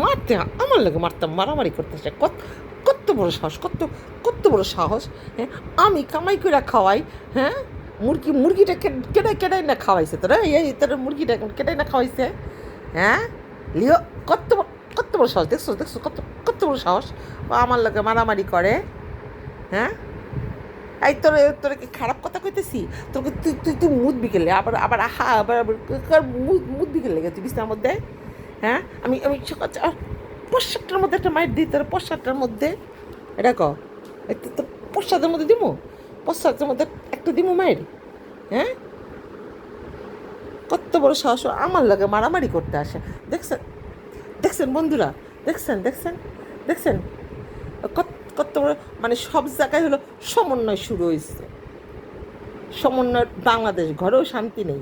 মারতে আমার লাগে মারতাম, মারামারি করতেছে। কত বড় সাহস, কত বড় সাহস! হ্যাঁ, আমি কামাই করে খাওয়াই। হ্যাঁ, মুরগিটা কেডাই না খাওয়াইছে তোরা? এই তোর মুরগিটা এখন কেডাই না খাওয়াইছে? হ্যাঁ, লিও কত বড় সাহস! দেখছো কত বড় সাহস! ও আমার লাগে মারামারি করে। হ্যাঁ, এই তোর কি খারাপ কথা কইতেছি? তোকে তুই মুদ বিকেলে আবার আবার আহা আবার আবার মুদ বিকেলে গেছি বিছনার মধ্যে। হ্যাঁ, আমি সকাল পোশাকটার মধ্যে একটা মাইট দিই তোর পোশাকটার মধ্যে। এটা ক তোর পোশাকের মধ্যে দিমু, পোশাকের মধ্যে একটা দিমু মায়ের। হ্যাঁ, কত বড় সাহস! ও আমার লাগে মারামারি করতে আসে। দেখছেন দেখছেন বন্ধুরা, দেখছেন কত কত বড়, মানে সব জায়গায় হলো সমন্বয় শুরু হয়েছে। সমন্বয় বাংলাদেশ, ঘরেও শান্তি নেই।